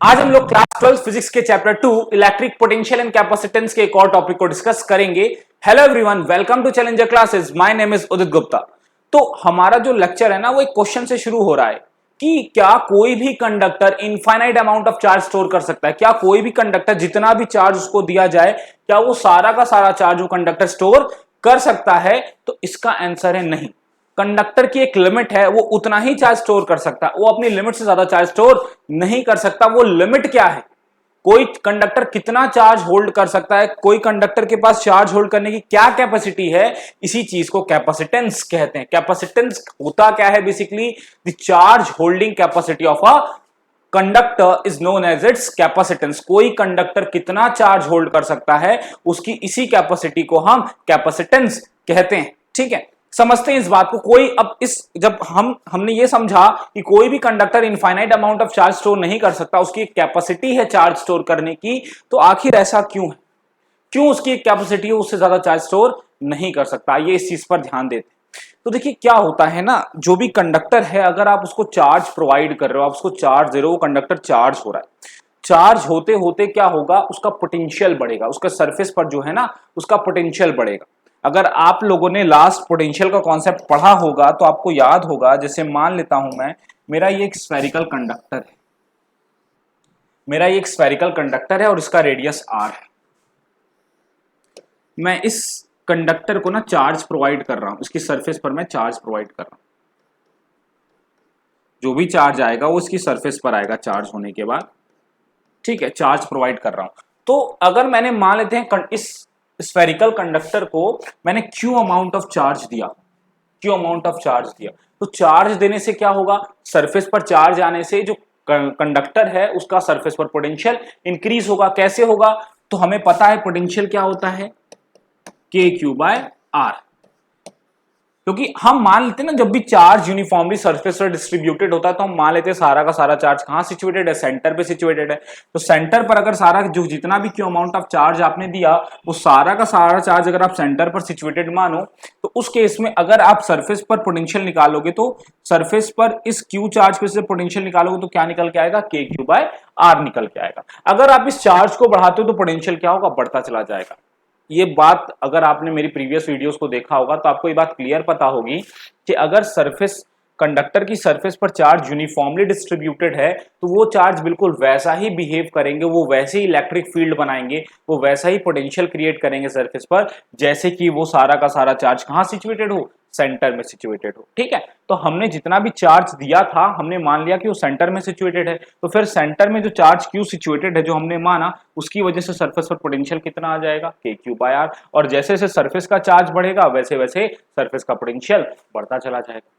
आज हम लोग क्लास 12 फिजिक्स के chapter 2 electric potential and capacitance के एक और टॉपिक को डिस्कस करेंगे। Hello everyone, welcome to challenger classes. My name is Udit Gupta. तो हमारा जो लेक्चर है ना वो एक क्वेश्चन से शुरू हो रहा है कि क्या कोई भी conductor infinite amount of charge store कर सकता है। क्या कोई भी कंडक्टर जितना भी चार्ज उसको दिया जाए क्या वो सारा का सारा चार्ज वो कंडक्टर स्टोर कर सकता है। तो इसका आंसर है नहीं। कंडक्टर की एक लिमिट है, वो उतना ही चार्ज स्टोर कर सकता है, वो अपनी लिमिट से ज्यादा चार्ज स्टोर नहीं कर सकता। वो लिमिट क्या है? कोई कंडक्टर कितना चार्ज होल्ड कर सकता है, कोई कंडक्टर के पास चार्ज होल्ड करने की क्या कैपेसिटी है, इसी चीज को कैपेसिटेंस कहते हैं। कैपेसिटेंस होता क्या है? Basically the charge holding capacity of a conductor is known as its capacitance. कोई कंडक्टर कितना चार्ज होल्ड कर सकता है उसकी इसी कैपेसिटी को हम कैपेसिटेंस कहते हैं। ठीक है, समझते हैं इस बात को। कोई अब इस जब हमने ये समझा कि कोई भी conductor infinite amount of charge store नहीं कर सकता, उसकी एक कैपेसिटी है चार्ज स्टोर करने की, तो आखिर ऐसा क्यों है? क्यों उसकी एक कैपेसिटी है, उससे ज्यादा चार्ज स्टोर नहीं कर सकता? ये इस चीज पर ध्यान देते। तो देखिए क्या होता है ना, जो भी कंडक्टर है अगर आप उसको चार्ज प्रोवाइड कर रहे हो, आप उसको चार्ज दे रहे हो, वो कंडक्टर चार्ज हो रहा है। चार्ज होते होते क्या होगा, उसका पोटेंशियल बढ़ेगा, उसका सरफेस पर जो है ना उसका पोटेंशियल बढ़ेगा। अगर आप लोगों ने लास्ट पोटेंशियल का कॉन्सेप्ट पढ़ा होगा तो आपको याद होगा, जैसे मान लेता हूं मैं, मेरा ये एक स्फेरिकल कंडक्टर है, मेरा ये एक स्फेरिकल कंडक्टर है और इसका रेडियस r है। मैं इस कंडक्टर को ना चार्ज प्रोवाइड कर रहा हूं, इसकी सरफेस पर मैं चार्ज प्रोवाइड कर रहा हूं। जो भी चार्ज आएगा वो इसकी सरफेस पर आएगा चार्ज होने के बाद। ठीक है, चार्ज प्रोवाइड कर रहा हूं। तो अगर मैंने मान लेते हैं इस स्फेरिकल कंडक्टर को मैंने क्यू अमाउंट ऑफ चार्ज दिया, क्यू अमाउंट ऑफ चार्ज दिया, तो चार्ज देने से क्या होगा, सरफेस पर चार्ज आने से जो कंडक्टर है उसका सरफेस पर पोटेंशियल इंक्रीज होगा। कैसे होगा? तो हमें पता है पोटेंशियल क्या होता है, के क्यू बाय आर। क्योंकि हम मान लेते हैं ना, जब भी चार्ज यूनिफॉर्मली सरफेस पर डिस्ट्रीब्यूटेड होता है तो हम मान लेते हैं सारा का सारा चार्ज कहां सिचुएटेड है, सेंटर पे सिचुएटेड है। तो सेंटर पर अगर सारा जो जितना भी क्यू अमाउंट ऑफ चार्ज आपने दिया वो सारा का सारा चार्ज अगर आप सेंटर पर सिचुएटेड मानो, तो उस केस में अगर आप सरफेस पर पोटेंशियल निकालोगे तो सरफेस पर इस क्यू चार्ज पे से पोटेंशियल निकालोगे तो क्या निकल के आएगा, के क्यू बाय आर निकल के आएगा। अगर आप इस चार्ज को बढ़ाते हो तो पोटेंशियल क्या होगा, बढ़ता चला जाएगा। ये बात अगर आपने मेरी प्रीवियस वीडियोस को देखा होगा तो आपको ये बात क्लियर पता होगी कि अगर सरफेस कंडक्टर की सरफेस पर चार्ज यूनिफॉर्मली डिस्ट्रीब्यूटेड है तो वो चार्ज बिल्कुल वैसा ही बिहेव करेंगे, वो वैसे ही इलेक्ट्रिक फील्ड बनाएंगे, वो वैसा ही पोटेंशियल क्रिएट करेंगे सरफेस पर, जैसे कि वो सारा का सारा चार्ज कहां सिचुएटेड हो, सेंटर में सिचुएटेड हो। ठीक है, तो हमने जितना भी चार्ज दिया था हमने मान लिया कि वो सेंटर में सिचुएटेड है, तो फिर सेंटर में जो चार्ज क्यू सिचुएटेड है जो हमने माना, उसकी वजह से सरफेस पर पोटेंशियल कितना आ जाएगा, के क्यू बाय आर। और जैसे जैसे सरफेस का चार्ज बढ़ेगा वैसे वैसे सरफेस का पोटेंशियल बढ़ता चला जाएगा।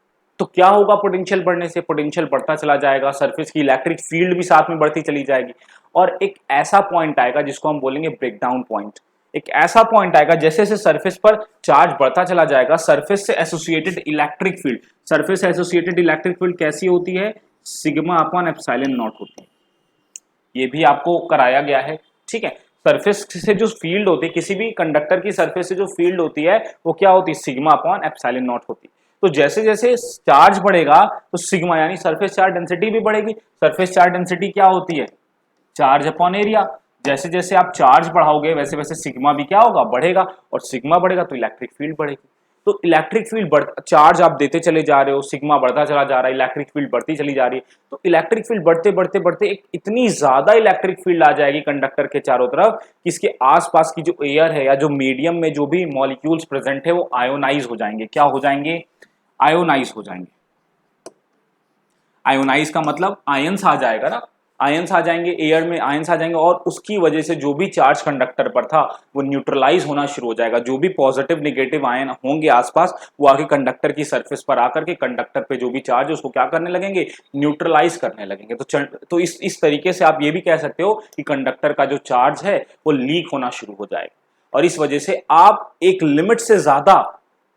तो क्या होगा, पोटेंशियल बढ़ने से पोटेंशियल बढ़ता चला जाएगा, सरफेस की इलेक्ट्रिक फील्ड भी साथ में बढ़ती चली जाएगी। और एक ऐसा पॉइंट आएगा जिसको हम बोलेंगे ब्रेकडाउन पॉइंट। एक ऐसा पॉइंट आएगा जैसे जैसे सरफेस पर चार्ज बढ़ता चला जाएगा, सरफेस से एसोसिएटेड इलेक्ट्रिक फील्ड, सरफेस से एसोसिएटेड इलेक्ट्रिक फील्ड कैसी होती है, सिग्मा अपॉन एप्सिलॉन नॉट होती है। ये भी आपको कराया गया है। ठीक है, सरफेस से जो फील्ड होती है, किसी भी कंडक्टर की सरफेस से जो फील्ड होती है वो क्या होती है, सिग्मा अपॉन एप्सिलॉन नॉट होती है। तो जैसे जैसे चार्ज बढ़ेगा तो सिग्मा यानी सरफेस चार्ज डेंसिटी भी बढ़ेगी। सरफेस चार्ज डेंसिटी क्या होती है, चार्ज अपॉन एरिया। जैसे जैसे आप चार्ज बढ़ाओगे वैसे वैसे सिग्मा भी क्या होगा, बढ़ेगा, और सिग्मा बढ़ेगा तो इलेक्ट्रिक फील्ड बढ़ेगी। तो इलेक्ट्रिक फील्ड चार्ज आप देते चले जा रहे हो, सिग्मा बढ़ता चला जा रहा है, इलेक्ट्रिक फील्ड बढ़ती चली जा रही है। तो इलेक्ट्रिक फील्ड बढ़ते बढ़ते बढ़ते एक इतनी ज्यादा इलेक्ट्रिक फील्ड आ जाएगी कंडक्टर के चारों तरफ कि इसके आसपास की जो एयर है या जो मीडियम में जो भी मॉलिक्यूल्स प्रेजेंट है वो आयोनाइज हो जाएंगे। क्या हो जाएंगे, आयोनाइज हो जाएंगे। आयोनाइज का मतलब आयंस आ जाएगा ना, आयंस आ जाएंगे, एयर में आयंस आ जाएंगे, और उसकी वजह से जो भी चार्ज कंडक्टर पर था वो न्यूट्रलाइज होना शुरू हो जाएगा। जो भी पॉजिटिव नेगेटिव आयन होंगे आसपास वो आगे कंडक्टर की सरफेस पर आकर के कंडक्टर पे जो भी चार्ज है उसको क्या करने लगेंगे, न्यूट्रलाइज करने लगेंगे। तो इस तरीके से आप ये भी कह सकते हो कि कंडक्टर का जो चार्ज है वो लीक होना शुरू हो जाएगा, और इस वजह से आप एक लिमिट से ज्यादा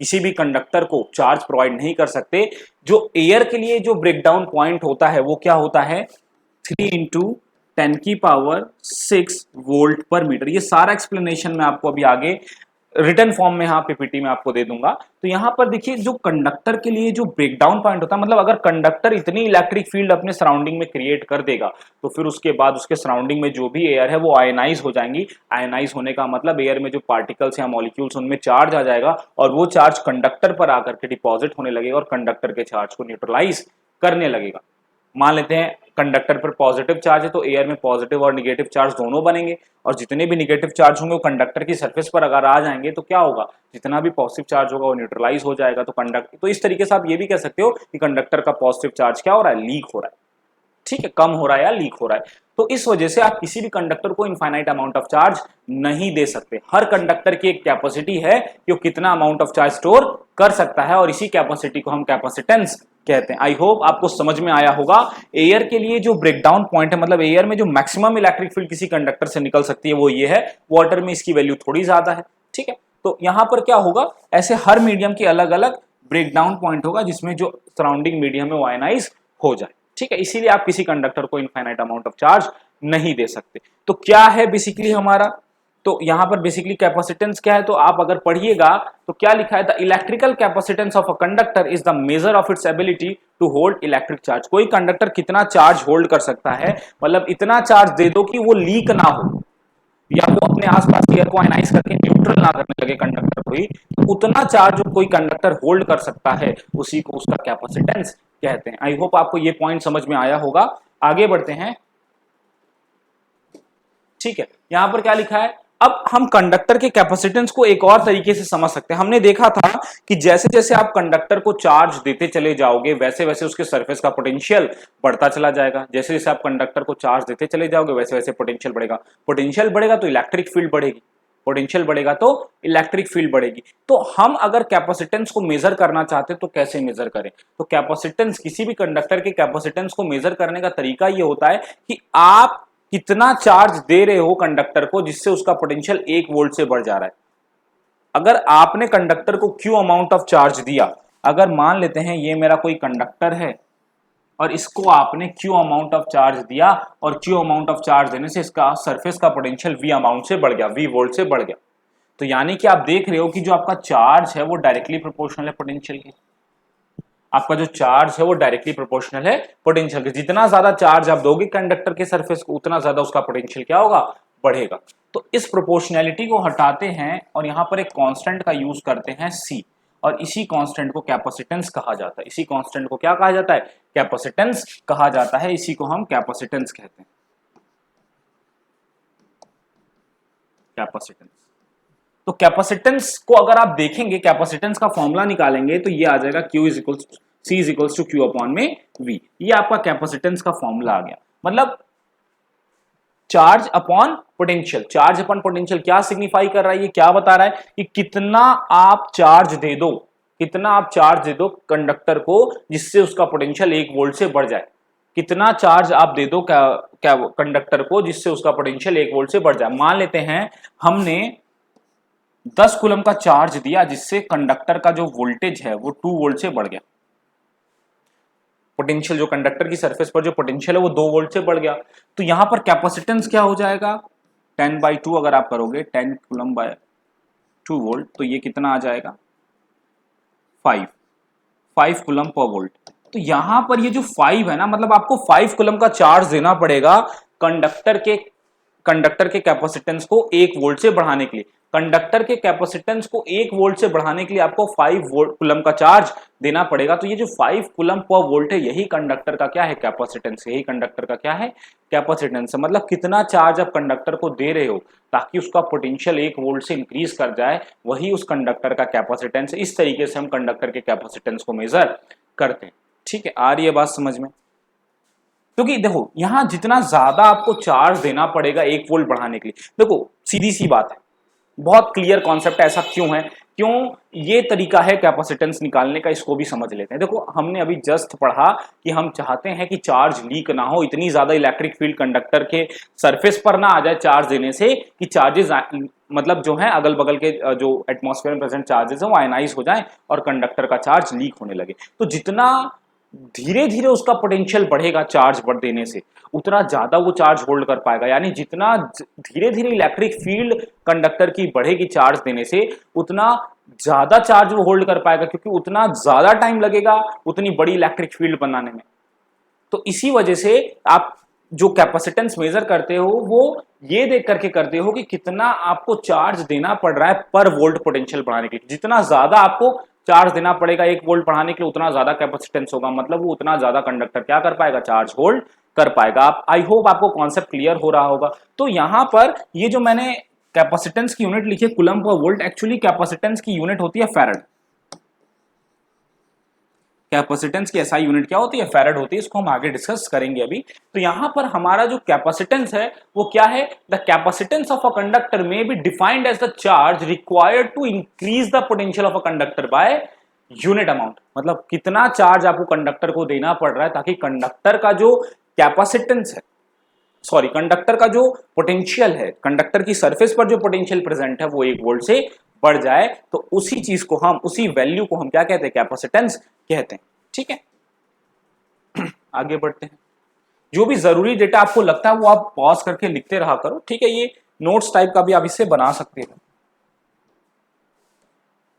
किसी भी कंडक्टर को चार्ज प्रोवाइड नहीं कर सकते। जो एयर के लिए जो ब्रेकडाउन पॉइंट होता है वो क्या होता है, 3 इंटू 10 की पावर 6 वोल्ट पर मीटर। ये सारा एक्सप्लेनेशन मैं आपको अभी आगे रिटर्न फॉर्म में हाँ पीपीटी में आपको दे दूंगा। तो यहां पर देखिए जो कंडक्टर के लिए जो ब्रेकडाउन पॉइंट होता है, मतलब अगर कंडक्टर इतनी इलेक्ट्रिक फील्ड अपने सराउंडिंग में क्रिएट कर देगा तो फिर उसके बाद उसके सराउंडिंग में जो भी एयर है वो आयनाइज हो जाएंगी। आयनाइज होने का मतलब एयर में जो पार्टिकल्स या मॉलिक्यूल्स उनमें चार्ज आ जाएगा और वो चार्ज कंडक्टर पर आकर के डिपॉजिट होने लगेगा और कंडक्टर के चार्ज को न्यूट्रलाइज करने लगेगा। मान लेते हैं कंडक्टर पर पॉजिटिव चार्ज है तो एयर में पॉजिटिव और निगेटिव चार्ज दोनों बनेंगे और जितने भी निगेटिव चार्ज होंगे वो कंडक्टर की सरफेस पर अगर आ जाएंगे तो क्या होगा, जितना भी पॉजिटिव चार्ज होगा वो न्यूट्रलाइज हो जाएगा। तो इस तरीके से आप ये भी कह सकते हो कि कंडक्टर का पॉजिटिव चार्ज क्या हो रहा है, लीक हो रहा है, ठीक है, कम हो रहा है या लीक हो रहा है। तो इस वजह से आप किसी भी कंडक्टर को इनफाइनाइट अमाउंट ऑफ चार्ज नहीं दे सकते। हर कंडक्टर की एक कैपेसिटी है कि वो कितना अमाउंट ऑफ चार्ज स्टोर कर सकता है और इसी कैपेसिटी को हम कैपेसिटेंस कहते हैं। आई होप आपको समझ में आया होगा। एयर के लिए जो ब्रेकडाउन पॉइंट है, मतलब एयर में जो मैक्सिमम इलेक्ट्रिक फील्ड किसी कंडक्टर से निकल सकती है वो ये है। वाटर में इसकी वैल्यू थोड़ी ज्यादा है, ठीक है। तो यहां पर क्या होगा, ऐसे हर मीडियम की अलग अलग ब्रेकडाउन पॉइंट होगा जिसमें जो सराउंडिंग मीडियम है वो आयनाइज हो जाए, ठीक है। इसीलिए आप किसी कंडक्टर को इनफाइनाइट अमाउंट ऑफ चार्ज नहीं दे सकते। तो क्या है बेसिकली हमारा, तो यहां पर बेसिकली कैपेसिटेंस क्या है, तो आप अगर पढ़िएगा तो क्या लिखा है, the electrical capacitance of a conductor is the measure of its ability to hold electric charge. कोई कंडक्टर कितना चार्ज होल्ड कर सकता है, मतलब इतना चार्ज दे दो कि वो लीक ना हो या वो अपने आसपास एयर को आयनाइज करके न्यूट्रल ना करने लगे कंडक्टर को ही, तो उतना चार्ज कोई कंडक्टर होल्ड कर सकता है उसी को उसका कैपेसिटेंस कहते हैं। आई होप आपको ये पॉइंट समझ में आया होगा। आगे बढ़ते हैं, ठीक है। यहां पर क्या लिखा है, अब हम कंडक्टर के कैपेसिटेंस को एक और तरीके से समझ सकते हैं। हमने देखा था कि जैसे जैसे आप कंडक्टर को चार्ज देते चले जाओगे वैसे वैसे उसके सरफेस का पोटेंशियल बढ़ता चला जाएगा। जैसे जैसे आप कंडक्टर को चार्ज देते चले जाओगे वैसे वैसे पोटेंशियल बढ़ेगा। पोटेंशियल बढ़ेगा तो इलेक्ट्रिक फील्ड बढ़ेगी, पोटेंशियल बढ़ेगा तो इलेक्ट्रिक फील्ड बढ़ेगी। तो हम अगर कैपेसिटेंस को मेजर करना चाहते हैं तो कैसे मेजर करें, तो कैपेसिटेंस, किसी भी कंडक्टर के कैपेसिटेंस को मेजर करने का तरीका यह होता है कि आप कितना चार्ज दे रहे हो कंडक्टर को जिससे उसका पोटेंशियल 1 वोल्ट से बढ़ जा रहा है। अगर आपने कंडक्टर को क्यू अमाउंट ऑफ चार्ज दिया, अगर मान लेते हैं ये मेरा कोई कंडक्टर है और इसको आपने क्यू अमाउंट ऑफ चार्ज दिया और क्यू अमाउंट ऑफ चार्ज देने से इसका सरफेस का पोटेंशियल वी अमाउंट से बढ़ गया, वी वोल्ट से बढ़ गया। तो यानी कि आप देख रहे हो कि जो आपका चार्ज है वो डायरेक्टली प्रोपोर्शनल है पोटेंशियल के। आपका जो चार्ज है वो डायरेक्टली प्रोपोर्शनल है पोटेंशियल के। जितना ज्यादा चार्ज आप दोगे कंडक्टर के सरफेस को उतना ज्यादा उसका पोटेंशियल क्या होगा, बढ़ेगा। तो इस प्रोपोर्शनैलिटी को हटाते हैं और यहां पर एक कांस्टेंट का यूज करते हैं C, और इसी कांस्टेंट को कैपेसिटेंस कहा जाता है। इसी कांस्टेंट को क्या कहा जाता है, कैपेसिटेंस कहा जाता है। इसी को हम कैपेसिटेंस कहते हैं, कैपेसिटेंस। तो कैपेसिटेंस को अगर आप देखेंगे, कैपेसिटेंस का फॉर्मूला निकालेंगे तो ये आ जाएगा Q is equal C is equal to Q upon में V। ये आपका कैपेसिटेंस का फॉर्मूला आ गया। मतलब charge upon potential, charge upon potential क्या सिग्निफाई कर रहा है, ये क्या बता रहा है कि कितना आप चार्ज दे दो, कितना आप चार्ज दे दो कंडक्टर को जिससे उसका पोटेंशियल 1 वोल्ट से बढ़ जाए। कितना चार्ज आप दे दो क्या कंडक्टर को जिससे उसका पोटेंशियल 1 वोल्ट से बढ़ जाए। मान लेते हैं हमने 10 कूलम का चार्ज दिया जिससे कंडक्टर का जो वोल्टेज है वो 2 वोल्ट से बढ़ गया। पोटेंशियल जो कंडक्टर की सरफेस पर जो पोटेंशियल है वो 2 वोल्ट से बढ़ गया। तो यहां पर कैपेसिटेंस क्या हो जाएगा, 10/2 अगर आप करोगे 10 कूलम बाय 2 वोल्ट तो ये कितना आ जाएगा 5 कूलम पर वोल्ट। तो यहां पर ये जो 5 है ना, मतलब आपको 5 कूलम का चार्ज देना पड़ेगा कंडक्टर के कैपेसिटेंस को 1 वोल्ट से बढ़ाने के लिए। कंडक्टर के कैपेसिटेंस को 1 वोल्ट से बढ़ाने के लिए आपको 5 कूलम का चार्ज देना पड़ेगा। तो ये जो 5 कूलम पर वोल्ट है यही कंडक्टर का क्या है, कैपेसिटेंस। यही कंडक्टर का क्या है, कैपेसिटेंस। मतलब कितना चार्ज आप कंडक्टर को दे रहे हो ताकि उसका पोटेंशियल 1 वोल्ट से इंक्रीज कर जाए, वही उस कंडक्टर का कैपेसिटेंस। इस तरीके से हम कंडक्टर के कैपेसिटेंस को मेजर करते हैं। ठीक है, आ रही है बात समझ में। क्योंकि देखो यहां जितना ज्यादा आपको चार्ज देना पड़ेगा 1 वोल्ट बढ़ाने के लिए, देखो सीधी सी बात है, बहुत क्लियर कॉन्सेप्ट है। ऐसा क्यों है, क्यों ये तरीका है कैपेसिटेंस निकालने का, इसको भी समझ लेते हैं। देखो हमने अभी जस्ट पढ़ा कि हम चाहते हैं कि चार्ज लीक ना हो, इतनी ज्यादा इलेक्ट्रिक फील्ड कंडक्टर के सरफेस पर ना आ जाए चार्ज देने से कि चार्जेस मतलब जो है अगल बगल के जो एटमॉस्फेयर में प्रेजेंट चार्जेस है वो आयनाइज हो जाए और कंडक्टर का चार्ज लीक होने लगे। तो जितना धीरे धीरे उसका पोटेंशियल बढ़ेगा चार्ज बढ़ देने से, उतना ज्यादा वो चार्ज होल्ड कर पाएगा। यानी जितना धीरे धीरे इलेक्ट्रिक फील्ड कंडक्टर की बढ़ेगी चार्ज देने से, उतना ज्यादा चार्ज वो होल्ड कर पाएगा, क्योंकि उतना ज्यादा टाइम लगेगा उतनी बड़ी इलेक्ट्रिक फील्ड बनाने में। तो इसी वजह से आप जो कैपेसिटेंस मेजर करते हो वो ये देख करके करते हो कि कितना आपको चार्ज देना पड़ रहा है पर वोल्ट पोटेंशियल बढ़ाने के लिए। जितना ज्यादा आपको चार्ज देना पड़ेगा 1 वोल्ट बढ़ाने के लिए, उतना ज्यादा कैपेसिटेंस होगा, मतलब वो उतना ज्यादा कंडक्टर क्या कर पाएगा, चार्ज होल्ड कर पाएगा। आप आई होप आपको कॉन्सेप्ट क्लियर हो रहा होगा। तो यहां पर ये जो मैंने कैपेसिटेंस की यूनिट लिखी है coulomb per volt, actually capacitance की यूनिट होती है फैराड। कैपेसिटेंस की एसआई यूनिट क्या होती है, फैराड होती है। इसको हम आगे डिस्कस करेंगे अभी। तो यहां पर हमारा जो कैपेसिटेंस है वो क्या है, the capacitance of a conductor may be defined as the charge required to increase the potential of a conductor by unit amount. मतलब कितना चार्ज आपको कंडक्टर को देना पड़ रहा है ताकि कंडक्टर का जो कैपेसिटेंस है, सॉरी कंडक्टर का जो पोटेंशियल है, कंडक्टर की सरफेस पर जो पोटेंशियल प्रेजेंट है वो 1 वोल्ट से बढ़ जाए। तो उसी चीज को हम, उसी वैल्यू को हम क्या कहते हैं, कैपेसिटेंस कहते हैं। ठीक है, आगे बढ़ते हैं। जो भी जरूरी डेटा आपको लगता है वो आप पॉज करके लिखते रहा करो। ठीक है, ये नोट्स टाइप का भी आप इससे बना सकते हो।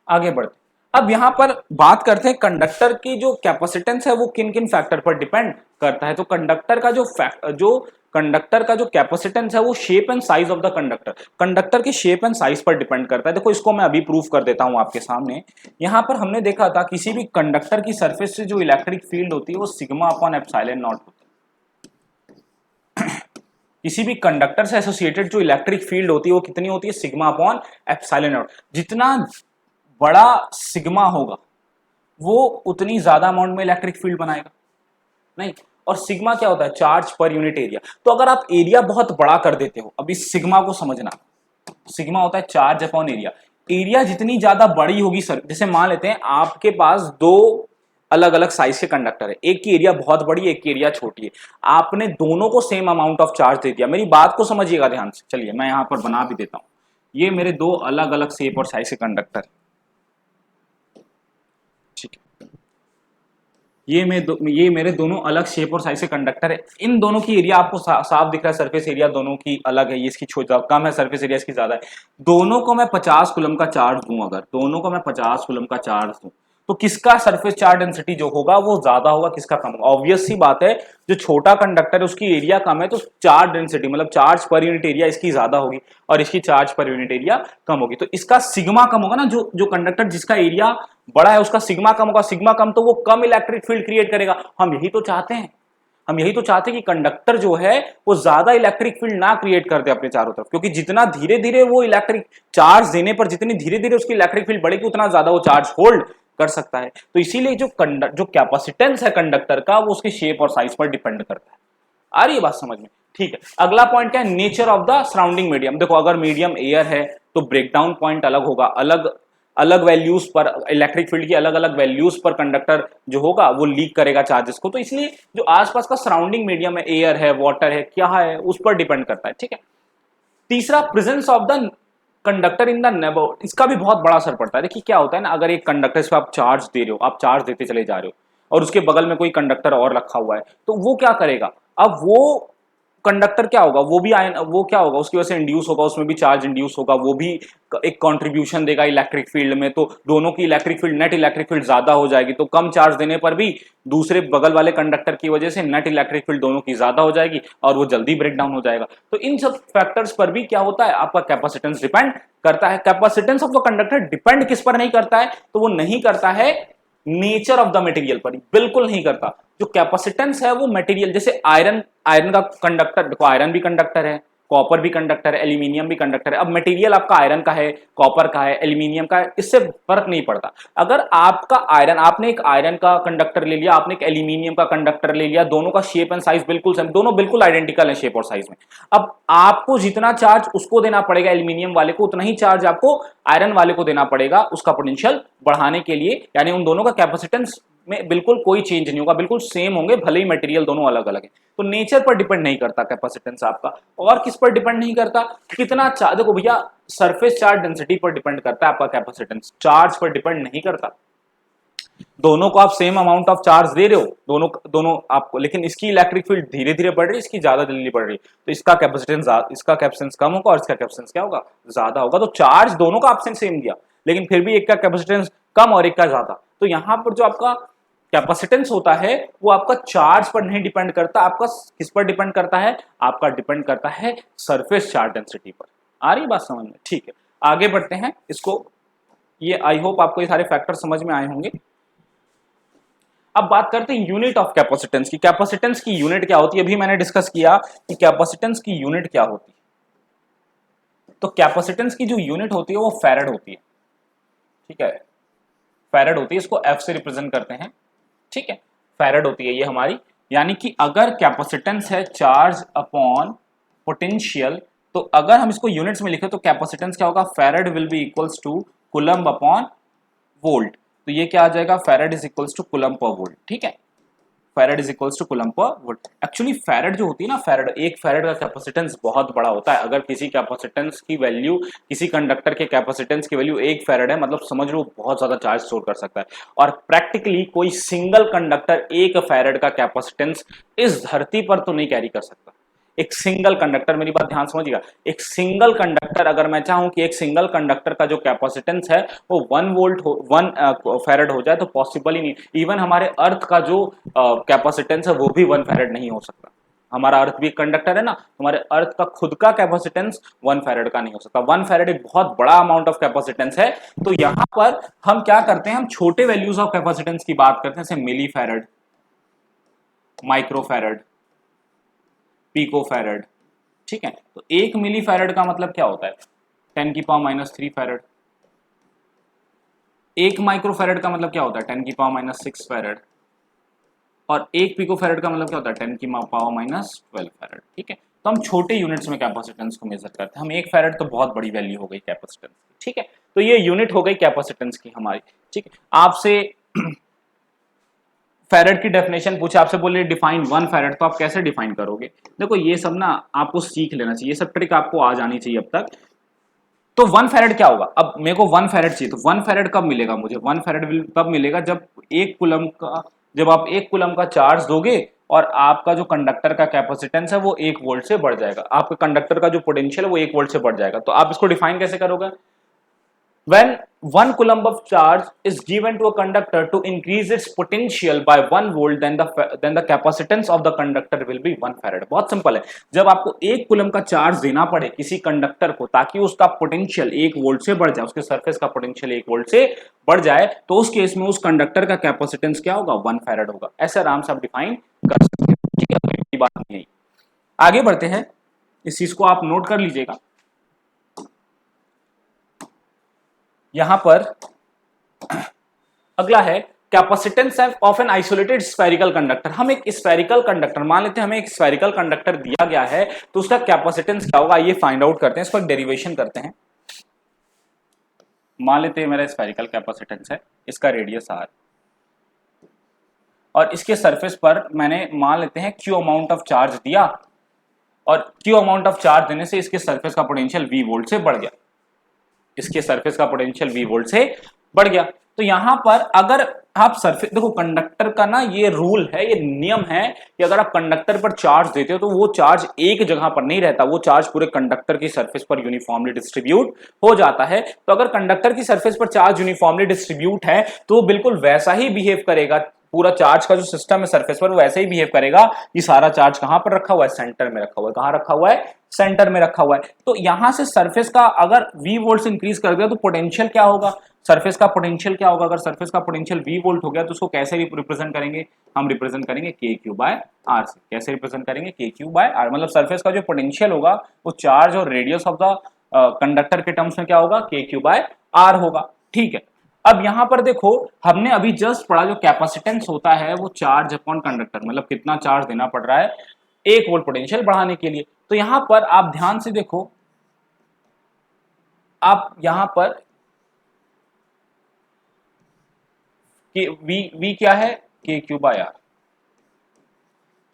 आगे बढ़ते, अब यहां पर बात करते हैं कंडक्टर की जो कैपेसिटेंस है वो किन किन फैक्टर पर डिपेंड करता है। तो कंडक्टर का कंडक्टर का जो कैपेसिटेंस है वो shape and size of the conductor, conductor के शेप एंड साइज पर डिपेंड करता है। देखो इसको मैं अभी प्रूफ कर देता हूं आपके सामने। यहां पर हमने देखा था किसी भी कंडक्टर की सरफेस से जो इलेक्ट्रिक फील्ड होती है वो सिग्मा अपॉन एप्सिलॉन नॉट होती है। किसी भी कंडक्टर से एसोसिएटेड जो इलेक्ट्रिक फील्ड होती है वो कितनी होती है, सिग्मा अपॉन एप्सिलॉन नॉट। जितना बड़ा सिग्मा होगा वो उतनी ज्यादा अमाउंट में इलेक्ट्रिक फील्ड बनाएगा, नहीं। और सिग्मा क्या होता है, चार्ज पर यूनिट एरिया। तो अगर आप एरिया बहुत बड़ा कर देते हो, अब इस सिग्मा को समझना, सिग्मा होता है चार्ज अपॉन एरिया। एरिया जितनी ज्यादा बड़ी होगी सर, जैसे मान लेते हैं आपके पास 2 अलग अलग साइज के कंडक्टर है, एक की एरिया बहुत बड़ी है, एक की एरिया छोटी है। आपने दोनों को सेम अमाउंट ऑफ चार्ज दे दिया। मेरी बात को समझिएगा ध्यान से, चलिए मैं यहां पर बना भी देता हूं। ये मेरे 2 अलग अलग शेप और साइज के कंडक्टर, ये मेरे दोनों अलग शेप और साइज के कंडक्टर है। इन दोनों की एरिया आपको साफ दिख रहा है, सरफेस एरिया दोनों की अलग है। ये इसकी छोटा कम है, सरफेस एरिया इसकी ज्यादा है। दोनों को मैं 50 कूलम का चार्ज दूं, अगर दोनों को मैं 50 कूलम का चार्ज दूं तो किसका सरफेस चार्ज डेंसिटी जो होगा वो ज्यादा होगा, किसका कम होगा। ऑब्वियस सी बात है, जो छोटा कंडक्टर है उसकी एरिया कम है तो चार्ज डेंसिटी मतलब चार्ज पर यूनिट एरिया इसकी ज्यादा होगी और इसकी चार्ज पर यूनिट एरिया कम होगी। तो इसका सिग्मा कम होगा ना, जो कंडक्टर जिसका एरिया बड़ा है उसका सिग्मा कम होगा। सिग्मा कम तो वो कम इलेक्ट्रिक फील्ड क्रिएट करेगा। हम यही तो चाहते हैं, हम यही तो चाहते हैं कि कंडक्टर जो है वो ज्यादा इलेक्ट्रिक फील्ड ना क्रिएट कर दे अपने चारों तरफ, क्योंकि जितना धीरे धीरे वो इलेक्ट्रिक चार्ज देने पर जितनी धीरे धीरे उसकी इलेक्ट्रिक फील्ड बढ़ेगी उतना ज्यादा वो चार्ज होल्ड कर सकता है। तो इसीलिए जो कैपेसिटेंस है कंडक्टर का वो उसके शेप और साइज पर डिपेंड करता है। आ रही है बात समझ में? ठीक है, अगला पॉइंट क्या है, nature of the surrounding medium. देखो अगर मीडियम एयर है तो ब्रेकडाउन पॉइंट अलग होगा, अलग अलग वैल्यूज पर इलेक्ट्रिक फील्ड की अलग अलग वैल्यूज पर कंडक्टर जो होगा वो लीक करेगा चार्जेस को। तो इसलिए जो आसपास का सराउंडिंग मीडियम है, एयर है, वाटर है, क्या है, उस पर डिपेंड करता है। ठीक है, तीसरा presence of the conductor in the neighbour, इसका भी बहुत बड़ा असर पड़ता है। देखिए क्या होता है ना, अगर एक कंडक्टर इस पर आप चार्ज दे रहे हो, आप चार्ज देते चले जा रहे हो और उसके बगल में कोई कंडक्टर और रखा हुआ है, तो वो क्या करेगा, अब वो कंडक्टर क्या होगा, वो भी आयन, वो क्या होगा, उसकी वजह से इंड्यूस होगा, उसमें भी चार्ज इंड्यूस होगा, वो भी एक कंट्रीब्यूशन देगा इलेक्ट्रिक फील्ड में। तो दोनों की electric field, net electric field ज्यादा हो जाएगी। तो कम चार्ज देने पर भी दूसरे बगल वाले कंडक्टर की वजह से नेट इलेक्ट्रिक फील्ड दोनों की ज्यादा हो जाएगी और वो जल्दी ब्रेक डाउन हो जाएगा। तो इन सब फैक्टर्स पर भी क्या होता है, आपका कैपेसिटेंस डिपेंड करता है। Capacitance of the conductor depend किस पर नहीं करता है, तो वो नहीं करता है नेचर ऑफ द मटेरियल पर, बिल्कुल नहीं करता। जो कैपेसिटेंस है वो मटेरियल, जैसे आयरन, आयरन का कंडक्टर, देखो आयरन भी कंडक्टर है, कॉपर भी कंडक्टर है, एल्यूमिनियम भी कंडक्टर है। अब मटेरियल आपका आयरन का है, कॉपर का है, एल्यूमिनियम का है, इससे फर्क नहीं पड़ता। अगर आपका आयरन, आपने एक आयरन का कंडक्टर ले लिया, आपने एक एल्यूमिनियम का कंडक्टर ले लिया, दोनों का शेप एंड साइज बिल्कुल सेम, दोनों बिल्कुल आइडेंटिकल है शेप और साइज में। अब आपको जितना चार्ज उसको देना पड़ेगा एल्यूमिनियम वाले को, उतना ही चार्ज आपको आयरन वाले को देना पड़ेगा उसका पोटेंशियल बढ़ाने के लिए। यानी उन दोनों का कैपेसिटेंस में बिल्कुल कोई चेंज नहीं होगा, बिल्कुल सेम होंगे, भले ही मटेरियल दोनों अलग अलग है। तो नेचर पर डिपेंड नहीं करता कैपेसिटेंस आपका। और किस पर डिपेंड नहीं करता, कितना चार्ज, देखो भैया सरफेस चार्ज डेंसिटी पर डिपेंड करता है आपका कैपेसिटेंस, चार्ज पर डिपेंड नहीं करता। दोनों को आप सेम अमाउंट ऑफ चार्ज दे रहे हो, दोनों दोनों आपको, लेकिन इसकी इलेक्ट्रिक फील्ड धीरे धीरे बढ़ रही है, इसकी ज्यादा जल्दी बढ़ रही है, तो इसका कैपेसिटेंस कम होगा और इसका कैपेसिटेंस क्या होगा, ज्यादा होगा। तो चार्ज दोनों का आपने सेम दिया, लेकिन फिर भी एक का कैपेसिटेंस कम और एक का ज्यादा। तो यहां पर जो आपका कैपेसिटेंस होता है वो आपका चार्ज पर नहीं डिपेंड करता, आपका किस पर डिपेंड करता है, आपका डिपेंड करता है सरफेस चार्ज डेंसिटी पर। आ रही बात समझ में? ठीक है, आगे बढ़ते हैं। इसको, ये आई होप आपको ये सारे फैक्टर समझ में आए होंगे। अब बात करते हैं यूनिट ऑफ कैपेसिटेंस की। कैपेसिटेंस की यूनिट क्या होती है? अभी मैंने डिस्कस किया कि कैपेसिटेंस की यूनिट क्या होती है। तो कैपेसिटेंस की जो यूनिट होती है वो फैरड होती है, ठीक है, फैरड होती है, इसको एफ से रिप्रेजेंट करते हैं, ठीक है, फैरड होती है ये हमारी। यानी कि अगर कैपेसिटेंस है चार्ज अपॉन पोटेंशियल, तो अगर हम इसको यूनिट्स में लिखे तो कैपेसिटेंस क्या होगा, farad will be equals to coulomb upon volt. तो ये क्या आ जाएगा, farad is equals to coulomb पर वोल्ट, ठीक है, farad is equals to coulomb पर वोल्ट। एक्चुअली फैरड जो होती है ना, फैरड, एक फैरड का कैपेसिटेंस बहुत बड़ा होता है। अगर किसी कैपेसिटेंस की वैल्यू, किसी कंडक्टर के कैपेसिटेंस की वैल्यू 1 फैरड है, मतलब समझ लो बहुत ज्यादा चार्ज स्टोर कर सकता है। और प्रैक्टिकली कोई सिंगल कंडक्टर 1 फैरड का कैपेसिटेंस इस धरती पर तो नहीं कैरी कर सकता। एक सिंगल कंडक्टर, मेरी बात ध्यान समझिएगा, एक सिंगल कंडक्टर, अगर मैं चाहूं कि एक सिंगल कंडक्टर का जो कैपेसिटेंस है वो 1 फैरड हो जाए तो पॉसिबल ही नहीं। इवन हमारे अर्थ का जो कैपेसिटेंस है वो भी 1 फैरड नहीं हो सकता। हमारा अर्थ भी एक कंडक्टर है ना, हमारे अर्थ का खुद का कैपेसिटेंस 1 फैरड का नहीं हो सकता। 1 फैरड एक बहुत बड़ा अमाउंट ऑफ कैपेसिटेंस है। तो यहां पर हम क्या करते हैं, हम छोटे वैल्यूज ऑफ कैपेसिटेंस की बात करते हैं, जैसे milli farad, micro farad, pico farad, ठीक है। तो 1 मिली फैरड का मतलब क्या होता है, 10 की power minus 3 farad. 1 micro farad का मतलब क्या होता है, 10 की पावर माइनस 6 फैरड। और 1 पिको फैरड का मतलब क्या होता है, 10 की पावर माइनस 12 फैरड, ठीक है। तो हम छोटे यूनिट्स में कैपेसिटेंस को मेजर करते हैं। हम 1 फैरड तो बहुत बड़ी वैल्यू हो गई कैपेसिटेंस, ठीक है। तो ये यूनिट हो गई कैपेसिटेंस की हमारी, ठीक है। आपसे फैरड की डेफिनेशन पूछे, आपसे बोले डिफाइन 1 फैरड, तो आप कैसे डिफाइन करोगे? देखो ये सब ना आपको सीख लेना चाहिए, ये सब ट्रिक आपको आ जानी चाहिए अब तक। तो 1 फैरड क्या होगा, अब मेरे को 1 फैरड चाहिए, तो 1 फैरड कब मिलेगा मुझे, 1 फैरड कब मिलेगा, जब 1 कूलम का, जब आप 1 कूलम का चार्ज दोगे और आपका जो कंडक्टर का कैपेसिटेंस है वो 1 वोल्ट से बढ़ जाएगा, आपके कंडक्टर का जो पोटेंशियल है वो 1 वोल्ट से बढ़ जाएगा। तो आप इसको डिफाइन कैसे करोगे, when 1 coulomb of charge is given to a conductor to increase its potential by 1 volt, then the capacitance of the conductor will be 1 farad। बहुत सिंपल है, जब आपको 1 कूलम का चार्ज देना पड़े किसी कंडक्टर को ताकि उसका पोटेंशियल 1 वोल्ट से बढ़ जाए, उसके सरफेस का पोटेंशियल 1 वोल्ट से बढ़ जाए, तो उस केस में उस कंडक्टर का कैपेसिटेंस क्या होगा, 1 फैरड होगा। ऐसे आराम से आप डिफाइन कर सकते हैं, ठीक है, कोई बात नहीं है। आगे बढ़ते हैं, इस चीज को आप नोट कर लीजिएगा। यहां पर अगला है capacitance of an isolated spherical conductor. हम एक स्फेरिकल कंडक्टर मान लेते हैं, हमें एक स्फेरिकल कंडक्टर दिया गया है, तो उसका कैपेसिटेंस क्या होगा ये फाइंड आउट करते हैं, इसको डेरिवेशन करते हैं। मान लेते हैं मेरा स्फेरिकल कैपेसिटेंस है, इसका रेडियस r, और इसके सरफेस पर मैंने मान लेते हैं q अमाउंट ऑफ चार्ज दिया, और q अमाउंट ऑफ चार्ज देने से इसके सरफेस का पोटेंशियल v वोल्ट से बढ़ गया, इसके सरफेस का पोटेंशियल v वोल्ट से बढ़ गया। तो यहां पर अगर आप सरफेस, देखो कंडक्टर का ना ये रूल है, ये नियम है कि अगर आप कंडक्टर पर चार्ज देते हो तो वो चार्ज एक जगह पर नहीं रहता, वो चार्ज पूरे कंडक्टर की सरफेस पर यूनिफॉर्मली डिस्ट्रीब्यूट हो जाता है। तो अगर कंडक्टर की सरफेस पर चार्ज यूनिफॉर्मली डिस्ट्रीब्यूट है तो वो बिल्कुल वैसा ही बिहेव करेगा, पूरा चार्ज का जो सिस्टम है सरफेस पर वैसे ही बिहेव करेगा। ये सारा चार्ज कहां पर रखा हुआ है, सेंटर में रखा हुआ है। कहां रखा हुआ है, सेंटर में रखा हुआ है। तो यहां से सरफेस का अगर v वोल्ट इंक्रीज कर दिया तो पोटेंशियल क्या होगा, सरफेस का पोटेंशियल क्या होगा, अगर सरफेस का पोटेंशियल v वोल्ट हो गया तो उसको कैसे रिप्रेजेंट करेंगे, हम रिप्रेजेंट करेंगे kq बाय r से। कैसे रिप्रेजेंट करेंगे, kq बाय r, मतलब सरफेस का जो पोटेंशियल होगा वो चार्ज और रेडियस ऑफ द कंडक्टर के टर्म्स में क्या होगा, kq बाय r होगा, ठीक है। अब यहां पर देखो हमने अभी जस्ट पढ़ा जो कैपेसिटेंस होता है वो चार्ज अपॉन कंडक्टर, मतलब कितना चार्ज देना पड़ रहा है 1 वोल्ट पोटेंशियल बढ़ाने के लिए। तो यहां पर आप ध्यान से देखो, आप यहां पर कि v क्या है, के क्यू बाय आर,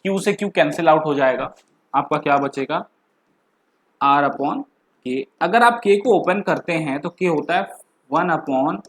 क्यू से क्यू कैंसिल आउट हो जाएगा, आपका क्या बचेगा, r अपॉन के। अगर आप k को ओपन करते हैं तो k होता है 1 अपॉन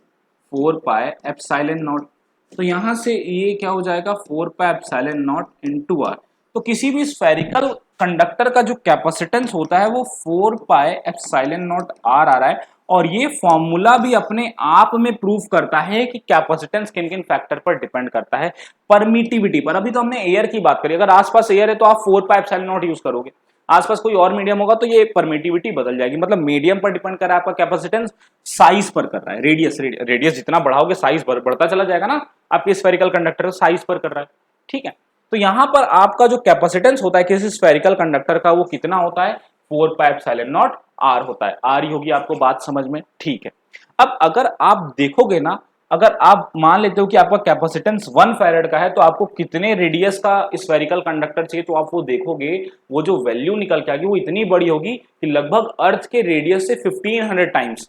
4 पाई एप्सिलॉन नॉट, तो यहां से ये क्या हो जाएगा 4πε0 इंटू आर। तो किसी भी स्फेरिकल कंडक्टर का जो कैपेसिटेंस होता है वो 4πε0 आर आ रहा है। और ये फॉर्मूला भी अपने आप में प्रूफ करता है कि कैपेसिटेंस किन किन फैक्टर पर डिपेंड करता है, परमिटिविटी पर। अभी तो हमने एयर की बात करी, अगर आसपास एयर है तो आप 4πε0 यूज करोगे, आसपास कोई और मीडियम होगा तो ये परमिटिविटी बदल जाएगी। मतलब मीडियम पर डिपेंड कर रहा है आपका कैपेसिटेंस, साइज पर कर रहा है, रेडियस जितना बढ़ाओगे साइज बढ़ता चला जाएगा ना, आपके स्फेरिकल कंडक्टर साइज पर कर रहा है। ठीक है, तो यहां पर आपका जो कैपेसिटेंस होता है किसी स्फेरिकल कंडक्टर का वो कितना होता है 4πε0 आर होता है। आर ही होगी, आपको बात समझ में? ठीक है। अब अगर आप देखोगे ना, अगर आप मान लेते हो कि आपका कैपेसिटेंस 1 फैरेड का है तो आपको कितने रेडियस का स्फेरिकल कंडक्टर चाहिए, तो आप वो देखोगे वो जो वैल्यू निकल के आएगी वो इतनी बड़ी होगी कि लगभग अर्थ के रेडियस से 1500 टाइम्स।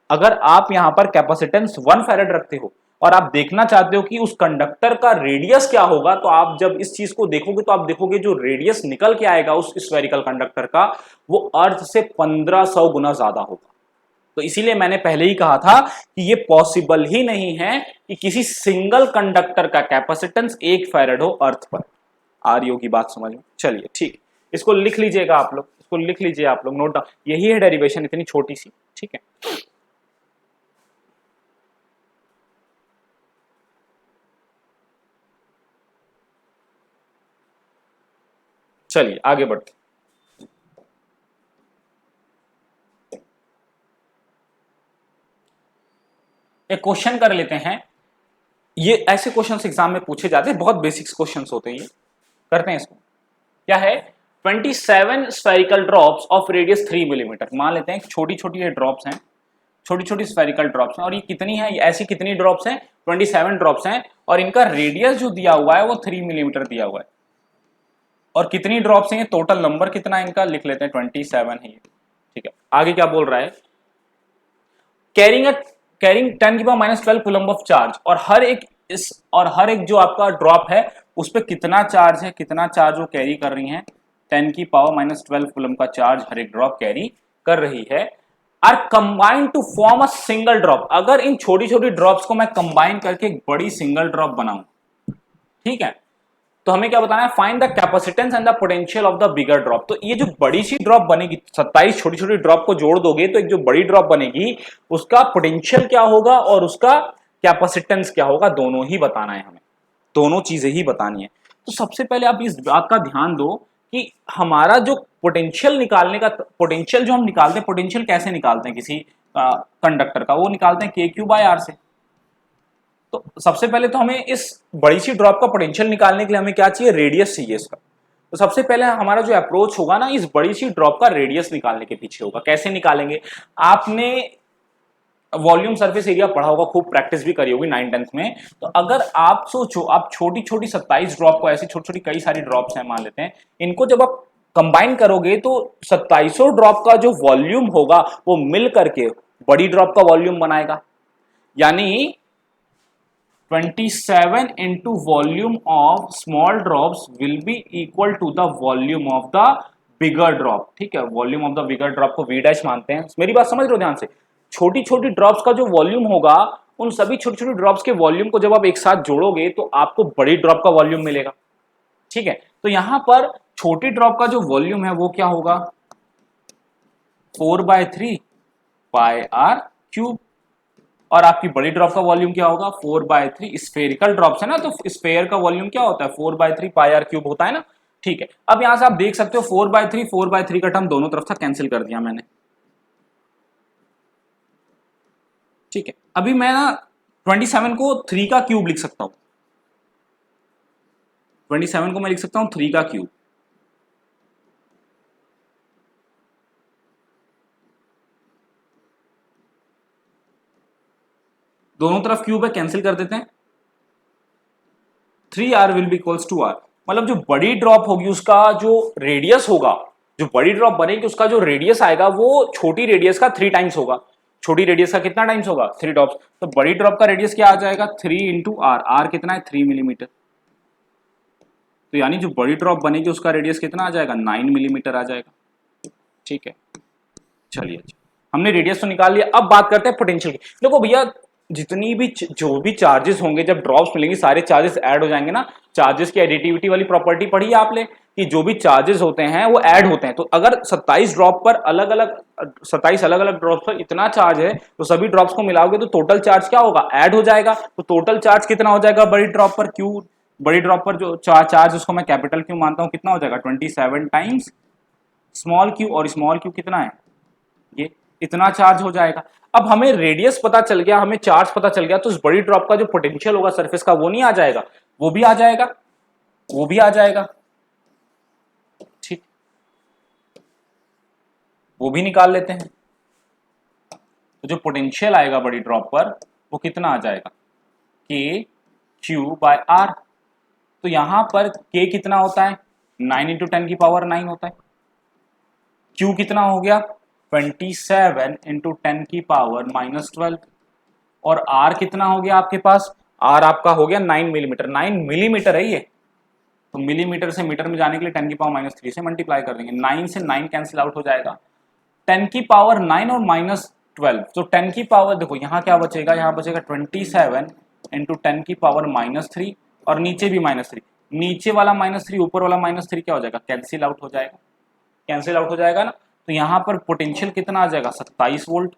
अगर आप यहां पर कैपेसिटेंस 1 फैरेड रखते हो और आप देखना चाहते हो कि उस कंडक्टर का रेडियस क्या होगा, तो आप जब इस चीज को देखोगे तो आप देखोगे जो रेडियस निकल के आएगा उस स्फेरिकल कंडक्टर का वो अर्थ से 1500 गुना ज्यादा होगा। तो इसीलिए मैंने पहले ही कहा था कि ये पॉसिबल ही नहीं है कि किसी सिंगल कंडक्टर का कैपेसिटेंस 1 फैरेड हो अर्थ पर। आ रही होगी बात समझ में? चलिए ठीक, इसको लिख लीजिएगा आप लोग, इसको लिख लीजिए आप लोग, नोट डाउन। यही है डेरिवेशन, इतनी छोटी सी। ठीक है, चलिए आगे बढ़ते। एक क्वेश्चन कर लेते हैं। ये ऐसे क्वेश्चंस एग्जाम में पूछे जाते हैं, बहुत बेसिक्स क्वेश्चंस होते हैं ये। करते हैं इसको। क्या है 27 spherical drops of radius 3 millimetre. मान लेते हैं छोटी छोटी ये ड्रॉप्स हैं, छोटी छोटी स्फेरिकल ड्रॉप्स हैं, और ये कितनी है, ऐसी कितनी ड्रॉप्स हैं 27 ड्रॉप्स हैं, और इनका रेडियस जो दिया हुआ है वो 3 मिलीमीटर दिया हुआ है। और कितनी ड्रॉप्स हैं, टोटल नंबर कितना है इनका लिख लेते हैं, 27 है ये। ठीक है, आगे क्या बोल रहा है, कैरिंग 10⁻12 कूलम ऑफ चार्ज। और हर एक जो आपका ड्रॉप है उस पर कितना चार्ज है, कितना चार्ज वो कैरी कर रही है, 10⁻12 कूलम का चार्ज हर एक ड्रॉप कैरी कर रही है। Are combined to form a single drop. अगर इन छोटी छोटी ड्रॉप्स को मैं कंबाइन करके एक बड़ी सिंगल ड्रॉप बनाऊं, ठीक है, तो हमें क्या बताना है, find the capacitance and the potential of the bigger drop. तो ये जो बड़ी सी ड्रॉप बनेगी, 27 छोटी छोटी ड्रॉप को जोड़ दोगे तो एक जो बड़ी ड्रॉप बनेगी उसका पोटेंशियल क्या होगा और उसका कैपेसिटेंस क्या होगा, दोनों ही बताना है हमें, दोनों चीजें ही बतानी है। तो सबसे पहले आप इस बात का ध्यान दो कि हमारा जो पोटेंशियल निकालने का, पोटेंशियल जो हम निकालते हैं, पोटेंशियल कैसे निकालते हैं किसी कंडक्टर का, वो निकालते हैं KQ/R से। तो सबसे पहले तो हमें इस बड़ी सी ड्रॉप का पोटेंशियल निकालने के लिए हमें क्या चाहिए, रेडियस चाहिए इसका। तो सबसे पहले हमारा जो अप्रोच होगा ना, इस बड़ी सी ड्रॉप का रेडियस निकालने के पीछे होगा। कैसे निकालेंगे, आपने वॉल्यूम सरफेस एरिया पढ़ा होगा, खूब प्रैक्टिस भी करी होगी 9th-10th में। तो अगर आप सोचो, आप छोटी छोटी 27 ड्रॉप को, ऐसी छोटी छोटी कई सारी ड्रॉप्स हैं मान लेते हैं, इनको जब आप कंबाइन करोगे तो 27 ड्रॉप का जो वॉल्यूम होगा वो मिल करके बड़ी ड्रॉप का वॉल्यूम बनाएगा। यानी 27 into volume of small drops will be equal to the volume of the bigger drop। ठीक है, volume of the bigger drop को V डैश मानते हैं। मेरी बात समझ रहे हो ध्यान से, छोटी छोटी ड्रॉप्स का जो वॉल्यूम होगा, उन सभी छोटी छोटी ड्रॉप्स के वॉल्यूम को जब आप एक साथ जोड़ोगे तो आपको बड़ी ड्रॉप का वॉल्यूम मिलेगा। ठीक है, तो यहां पर छोटी ड्रॉप का जो वॉल्यूम है वो क्या होगा, 4/3 πr³। और आपकी बड़ी ड्रॉप का वॉल्यूम क्या होगा, 4/3। स्फेरिकल ड्रॉप्स है ना, तो स्फेयर का वॉल्यूम क्या होता है, 4/3 πr³ होता है ना। ठीक है, अब यहां से आप देख सकते हो 4/3 का टर्म दोनों तरफ था, कैंसिल कर दिया मैंने। ठीक है, अभी मैं ना 27 को 3 का क्यूब लिख सकता हूं, 27 को मैं लिख सकता हूं 3 का क्यूब। दोनों तरफ क्यूब है, कैंसिल कर देते हैं। 3r will be equals to R. मतलब जो बड़ी ड्रॉप होगी उसका जो रेडियस होगा, जो बड़ी ड्रॉप बनेगी उसका जो रेडियस आएगा वो छोटी रेडियस का 3 टाइम्स होगा। छोटी रेडियस का कितना टाइम्स होगा, 3 ड्रॉप्स। तो बड़ी ड्रॉप का रेडियस क्या आ जाएगा, 3 इंटू आर। आर कितना है, 3 मिलीमीटर। तो यानी जो बड़ी ड्रॉप बनेगी उसका रेडियस कितना आ जाएगा, 9 मिलीमीटर आ जाएगा। ठीक है, चलिए हमने रेडियस तो निकाल लिया। अब बात करते हैं पोटेंशियल की। देखो भैया, जितनी भी जो भी चार्जेस होंगे, जब ड्रॉप्स मिलेंगे सारे चार्जेस ऐड हो जाएंगे ना। चार्जेस की एडिटिविटी वाली प्रॉपर्टी पढ़ी है आपने कि जो भी चार्जेस होते हैं वो ऐड होते हैं। तो अगर 27 ड्रॉप पर अलग अलग 27 अलग अलग ड्रॉप्स पर इतना चार्ज है तो सभी ड्रॉप्स को मिलाओगे तो टोटल चार्ज क्या होगा, ऐड हो जाएगा। तो टोटल चार्ज कितना हो जाएगा बड़ी ड्रॉप पर, क्यू बड़ी ड्रॉप पर जो चार्ज उसको मैं कैपिटल क्यू मानता हूं, कितना हो जाएगा 27 टाइम्स स्मॉल क्यू, और स्मॉल क्यू कितना है, ये इतना चार्ज हो जाएगा। अब हमें रेडियस पता चल गया, हमें चार्ज पता चल गया, तो उस बड़ी ड्रॉप का जो पोटेंशियल होगा सरफेस का वो नहीं आ जाएगा, वो भी आ जाएगा, वो भी आ जाएगा, ठीक, वो भी निकाल लेते हैं। तो जो पोटेंशियल आएगा बड़ी ड्रॉप पर वो कितना आ जाएगा, के क्यू बाय आर। तो यहां पर के कितना होता है, 9 इंटू 10 की पावर 9 होता है। क्यू कितना हो गया 27 इंटू 10 की पावर -12। और आर कितना हो गया आपके पास, आर आपका हो गया 9 मिलीमीटर, 9 मिलीमीटर है ये। तो मिलीमीटर से मीटर में जाने के लिए 10 की पावर -3 से मल्टीप्लाई कर देंगे, 9 से 9 कैंसिल आउट हो जाएगा, 10 की पावर 9 और -12। तो 10 की पावर देखो यहाँ क्या बचेगा, यहाँ बचेगा 27 इंटू 10 की पावर -3, और नीचे भी -3, नीचे वाला -3 ऊपर वाला -3 क्या हो जाएगा, कैंसिल आउट हो जाएगा, कैंसिल आउट हो जाएगा ना। तो यहाँ पर पोटेंशियल कितना आ जाएगा 27 वोल्ट।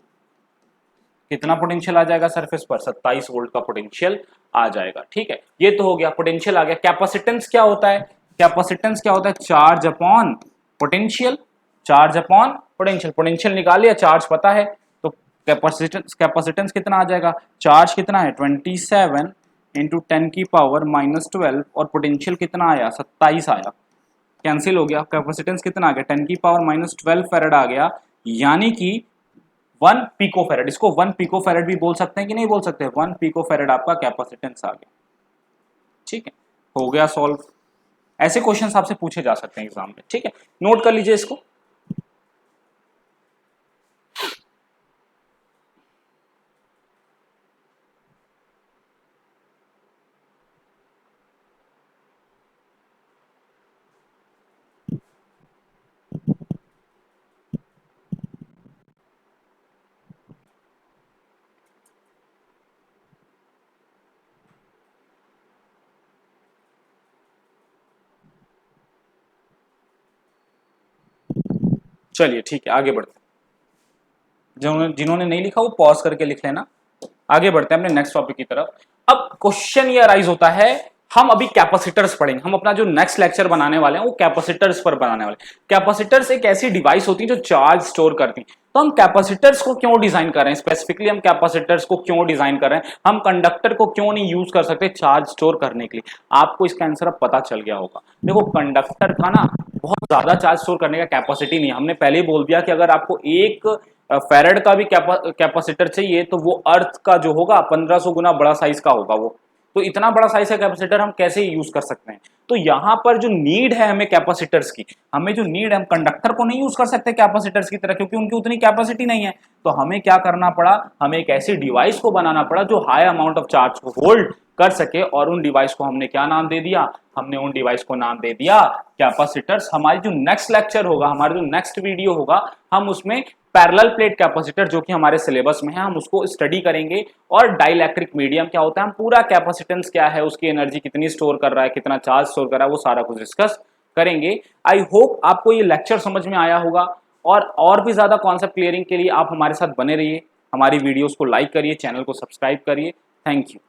कितना पोटेंशियल आ जाएगा सरफेस पर, 27 वोल्ट का पोटेंशियल आ जाएगा। ठीक है, ये तो हो गया, पोटेंशियल आ गया। कैपेसिटेंस क्या होता है, कैपेसिटेंस क्या होता है, charge upon potential, charge upon potential. Potential निकाल लिया, चार्ज पता है, तो कैपेसिटेंस, कैपेसिटेंस कितना आ जाएगा, चार्ज कितना है 27 इंटू 10 की पावर -12, और पोटेंशियल कितना आया 27 आया, कैंसिल हो गया। कैपेसिटेंस कितना आ गया 10 की पावर -12 फेरेड आ गया, यानी कि 1 पिको फेरेड। इसको 1 पिको फेरेड भी बोल सकते हैं कि नहीं बोल सकते, 1 पिको फेरेड आपका कैपेसिटेंस आ गया। ठीक है, हो गया सॉल्व। ऐसे क्वेश्चंस आपसे पूछे जा सकते हैं एग्जाम में। ठीक है, नोट कर लीजिए इसको। चलिए ठीक है, आगे बढ़ते हैं। जिन्होंने नहीं लिखा वो पॉज करके लिख लेना। आगे बढ़ते हैं अपने नेक्स्ट टॉपिक की तरफ। अब क्वेश्चन ये अराइज होता है, हम अभी कैपेसिटर्स पढ़ेंगे। हम अपना जो नेक्स्ट लेक्चर बनाने वाले हैं वो कैपेसिटर्स पर बनाने वाले हैं। कैपेसिटर्स एक ऐसी डिवाइस होती है जो चार्ज स्टोर करती है। तो हम कैपेसिटर्स को क्यों डिजाइन कर रहे हैं, स्पेसिफिकली हम कैपेसिटर्स को क्यों डिजाइन कर रहे हैं, हम कंडक्टर को क्यों नहीं यूज कर सकते चार्ज स्टोर करने के लिए, आपको इसका आंसर अब पता चल गया होगा। देखो, कंडक्टर का ना बहुत ज्यादा चार्ज स्टोर करने का कैपेसिटी नहीं है। हमने पहले ही बोल दिया कि अगर आपको एक फेरेड का भी कैपेसिटर चाहिए तो वो अर्थ का जो होगा 1500 गुना बड़ा साइज का होगा वो। तो इतना बड़ा साइज का कैपेसिटर हम कैसे यूज कर सकते हैं। तो यहां पर जो नीड है हमें कैपेसिटर्स की, हमें जो नीड है, हम कंडक्टर को नहीं यूज कर सकते कैपेसिटर्स की तरह, क्योंकि उनकी उतनी कैपेसिटी नहीं है। तो हमें क्या करना पड़ा, हमें एक ऐसी डिवाइस को बनाना पड़ा जो हाई अमाउंट ऑफ चार्ज को होल्ड कर सके। और उन डिवाइस को हमने क्या नाम दे दिया, हमने उन डिवाइस को नाम दे दिया कैपेसिटर्स। हमारी जो नेक्स्ट लेक्चर होगा, हमारा जो नेक्स्ट वीडियो होगा, हम उसमें पैरेलल प्लेट कैपेसिटर जो कि हमारे सिलेबस में है, हम उसको स्टडी करेंगे। और डाइलेक्ट्रिक मीडियम क्या होता है, हम पूरा कैपेसिटेंस क्या है, उसकी एनर्जी कितनी स्टोर कर रहा है, कितना चार्ज स्टोर कर रहा है, वो सारा कुछ डिस्कस करेंगे। आई होप आपको ये लेक्चर समझ में आया होगा। और भी ज्यादा कॉन्सेप्ट क्लियरिंग के लिए आप हमारे साथ बने रहिए, हमारी वीडियोस को लाइक करिए, चैनल को सब्सक्राइब करिए। Thank you.